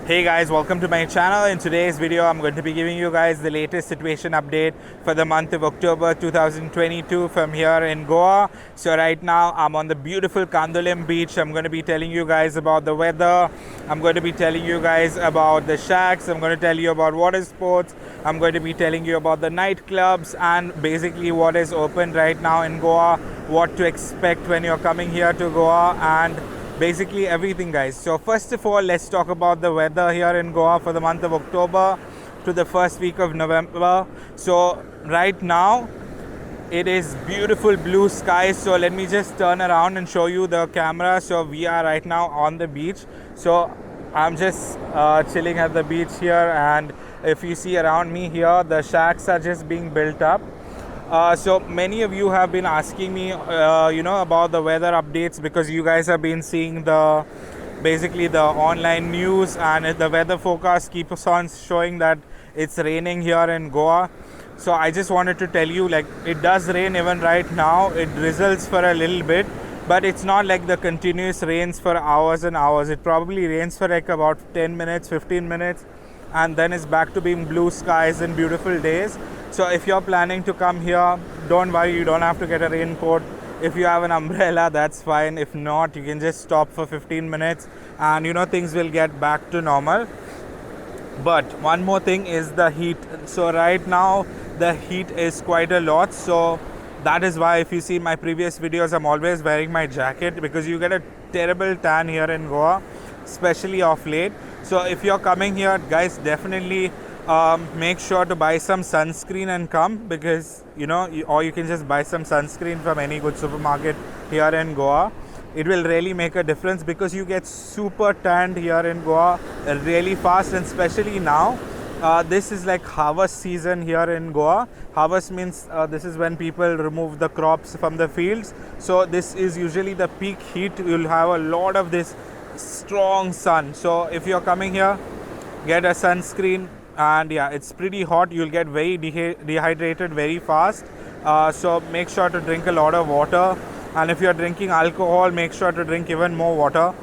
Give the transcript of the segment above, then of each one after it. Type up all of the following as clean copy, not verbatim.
Hey guys, welcome to my channel. In today's video, I'm going to be giving you guys the latest situation update for the month of October 2022 from here in Goa. So right now, I'm on the beautiful Candolim beach. I'm going to be telling you guys about the weather. I'm going to be telling you guys about the shacks. I'm going to tell you about Watersports. I'm going to be telling you about the nightclubs and basically what is open right now in Goa, what to expect when you're coming here to Goa, and basically everything, guys. So first of all, let's talk about the weather here in Goa for the month of October to the first week of November. So right now it is beautiful blue skies. So let me just turn around and show you the camera. So we are right now on the beach. So I'm just chilling at the beach here, and if you see around me here, the shacks are just being built up. So many of you have been asking me, about the weather updates, because you guys have been seeing basically the online news, and the weather forecast keeps on showing that it's raining here in Goa. So I just wanted to tell you, like, it does rain even right now. It drizzles for a little bit, but it's not like the continuous rains for hours and hours. It probably rains for like about 10 minutes, 15 minutes, and then it's back to being blue skies and beautiful days. So if you're planning to come here, don't worry, you don't have to get a raincoat. If you have an umbrella, that's fine. If not, you can just stop for 15 minutes and things will get back to normal. But one more thing is the heat. So right now the heat is quite a lot. So that is why if you see my previous videos, I'm always wearing my jacket, because you get a terrible tan here in Goa, especially off late. So if you're coming here, guys, definitely make sure to buy some sunscreen and come, because or you can just buy some sunscreen from any good supermarket here in Goa. It will really make a difference, because you get super tanned here in Goa really fast, and especially now. This is like harvest season here in Goa. Harvest means this is when people remove the crops from the fields. So this is usually the peak heat. You'll have a lot of this strong sun. So if you're coming here, get a sunscreen. And yeah, it's pretty hot. You'll get very dehydrated very fast. So make sure to drink a lot of water. And if you're drinking alcohol, make sure to drink even more water.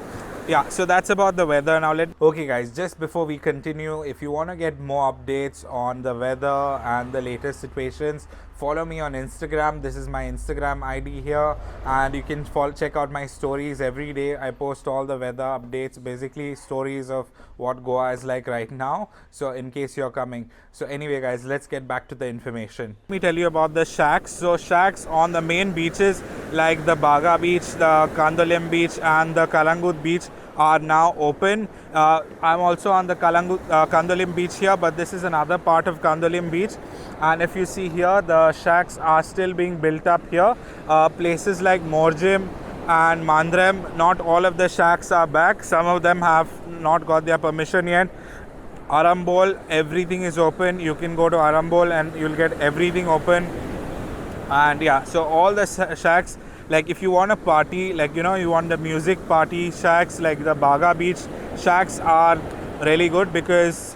Yeah, so that's about the weather. Now okay guys, just before we continue, if you want to get more updates on the weather and the latest situations, follow me on Instagram. This is my Instagram ID here, and you can check out my stories every day. I post all the weather updates, basically stories of what Goa is like right now, so in case you're coming. So anyway guys, let's get back to the information. Let me tell you about the shacks. So shacks on the main beaches like the Baga beach, the Candolim beach and the Calangute beach are now open. I'm also on the Candolim beach here, but this is another part of Candolim beach. And if you see here, the shacks are still being built up here. Places like Morjim and Mandrem, not all of the shacks are back. Some of them have not got their permission yet. Arambol, everything is open. You can go to Arambol and you'll get everything open. And yeah, so all the shacks, like if you want a party, like you want the music party shacks, like the Baga beach shacks are really good, because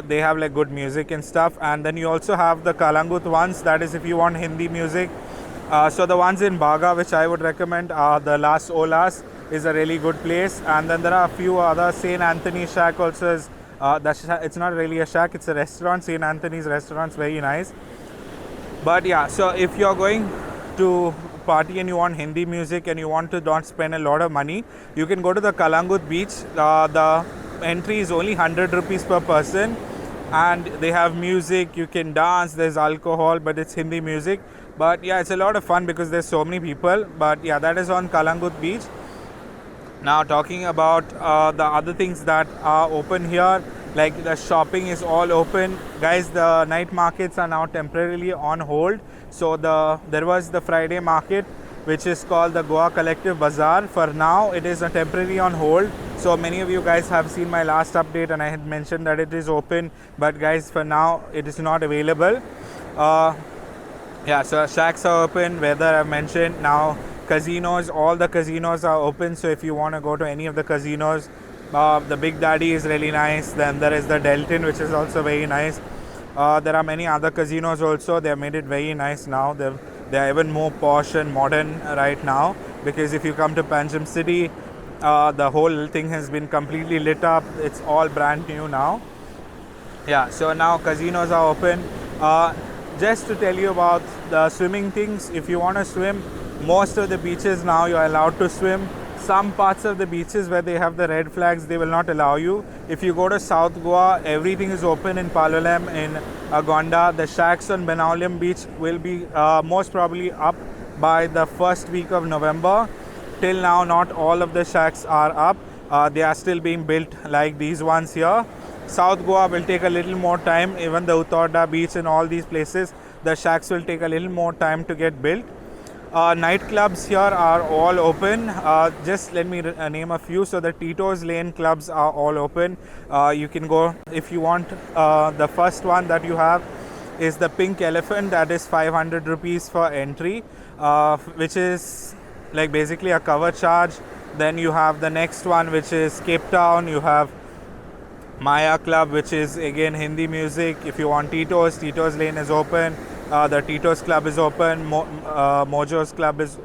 they have like good music and stuff. And then you also have the Calangute ones, that is if you want Hindi music. So the ones in Baga which I would recommend are the Las Olas, is a really good place. And then there are a few other. St. Anthony shack also is it's not really a shack, it's a restaurant. St. Anthony's restaurant's very nice. But yeah, so if you're going to party and you want Hindi music and you want to not spend a lot of money, you can go to the Calangute beach. The entry is only 100 rupees per person, and they have music, you can dance, there's alcohol, but it's Hindi music. But yeah, it's a lot of fun because there's so many people. But yeah, that is on Calangute beach. Now talking about the other things that are open here, like the shopping is all open. Guys, the night markets are now temporarily on hold. So there was the Friday market, which is called the Goa Collective Bazaar. For now, it is temporarily on hold. So many of you guys have seen my last update and I had mentioned that it is open. But guys, for now, it is not available. Yeah, so shacks are open, weather I've mentioned. Now casinos, all the casinos are open. So if you want to go to any of the casinos, the Big Daddy is really nice. Then there is the Delton, which is also very nice. There are many other casinos also. They have made it very nice now. They are even more posh and modern right now, because if you come to Panjim City, The whole thing has been completely lit up. It's all brand new now. Yeah, so now casinos are open. Just to tell you about the swimming things, if you want to swim, most of the beaches now you're allowed to swim. Some parts of the beaches where they have the red flags, they will not allow you. If you go to South Goa, everything is open in Palolem, in Aguada. The shacks on Benaulim Beach will be most probably up by the first week of November. Till now, not all of the shacks are up. They are still being built like these ones here. South Goa will take a little more time. Even the Utorda Beach and all these places, the shacks will take a little more time to get built. Nightclubs here are all open. Just let me name a few. So the Tito's Lane clubs are all open. You can go if you want. The first one that you have is the Pink Elephant. That is 500 rupees for entry, which is like basically a cover charge. Then you have the next one, which is Cape Town. You have Maya Club, which is again Hindi music. If you want Tito's Lane is open. The Tito's Club is open. Mojo's Club is,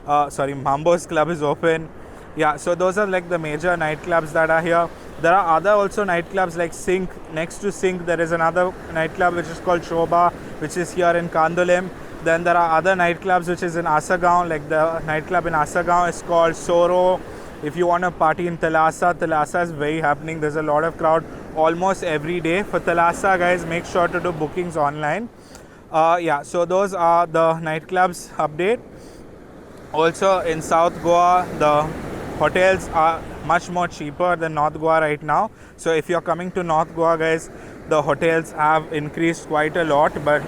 Mambo's Club is open. Yeah, so those are like the major nightclubs that are here. There are other also nightclubs like Sink. Next to Sink, there is another nightclub which is called Shobha, which is here in Candolim. Then there are other nightclubs which is in Asagaon, like the nightclub in Asagaon is called Soro. If you want to party in Thalassa is very happening. There's a lot of crowd almost every day. For Thalassa, guys, make sure to do bookings online. Yeah, so those are the nightclubs update. Also in South Goa, the hotels are much more cheaper than North Goa right now. So if you're coming to North Goa, guys, the hotels have increased quite a lot, but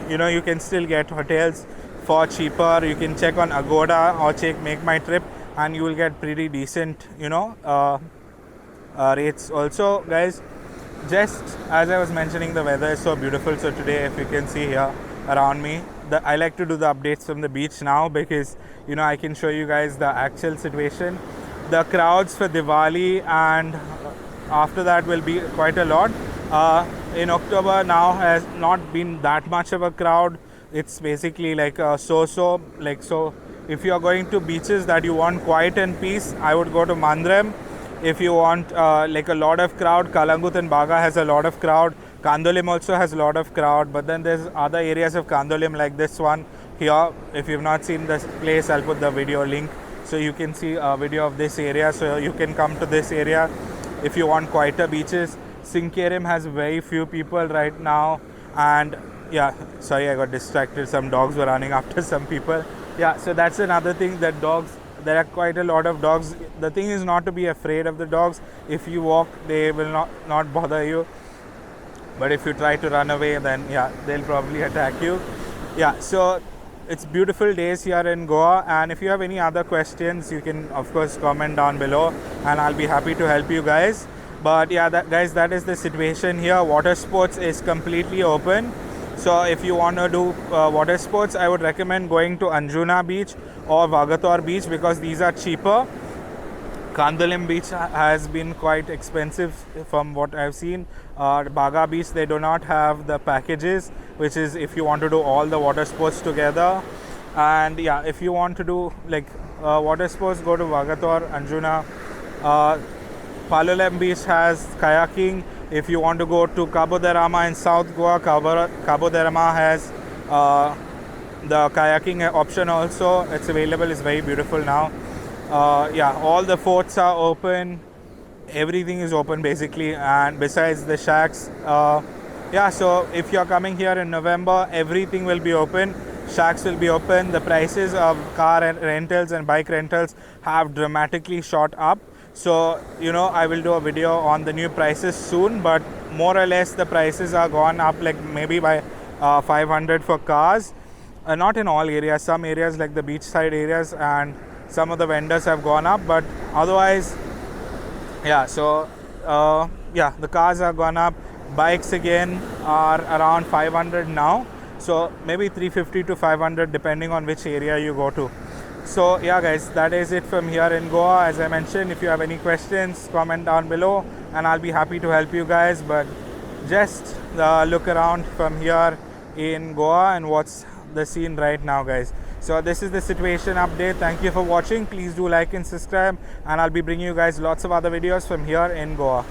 you know, you can still get hotels for cheaper. You can check on Aguada or check Make My Trip, and you will get pretty decent, you know, rates. Also, guys, just as I was mentioning, the weather is so beautiful. So today, if you can see here around me, I like to do the updates from the beach now because, you know, I can show you guys the actual situation. The crowds for Diwali and after that will be quite a lot. In October now has not been that much of a crowd. It's basically like so. If you are going to beaches that you want quiet and peace, I would go to Mandrem. If you want like a lot of crowd, Calangute and Baga has a lot of crowd. Candolim also has a lot of crowd, but then there's other areas of Candolim like this one here. If you've not seen this place, I'll put the video link so you can see a video of this area, so you can come to this area if you want quieter beaches. Sinkerim has very few people right now, and yeah, sorry, I got distracted. Some dogs were running after some people. Yeah, so that's another thing, that dogs, there are quite a lot of dogs. The thing is not to be afraid of the dogs. If you walk, they will not bother you. But if you try to run away, then yeah, they'll probably attack you. Yeah, so it's beautiful days here in Goa. And if you have any other questions, you can of course comment down below and I'll be happy to help you guys. But yeah, guys, that is the situation here. Watersports is completely open. So if you want to do water sports, I would recommend going to Anjuna Beach or Vagator Beach because these are cheaper. Candolim Beach has been quite expensive from what I've seen. Baga Beach, they do not have the packages, which is if you want to do all the water sports together. And yeah, if you want to do like water sports, go to Vagator, Anjuna. Palolem Beach has kayaking. If you want to go to Cabo de Rama in South Goa, Cabo de Rama has the kayaking option also. It's available. It's very beautiful now. Yeah, all the forts are open. Everything is open basically, and besides the shacks. Yeah, so if you're coming here in November, everything will be open. Shacks will be open. The prices of car rentals and bike rentals have dramatically shot up. So, you know, I will do a video on the new prices soon, but more or less the prices are gone up like maybe by 500 for cars. Not in all areas. Some areas like the beachside areas and some of the vendors have gone up, but otherwise, yeah, so yeah, the cars are gone up. Bikes again are around 500 now, so maybe 350 to 500 depending on which area you go to. So yeah guys, that is it from here in Goa. As I mentioned, if you have any questions, comment down below and I'll be happy to help you guys. But just look around from here in Goa and what's the scene right now, guys. So this is the situation update. Thank you for watching. Please do like and subscribe, and I'll be bringing you guys lots of other videos from here in Goa.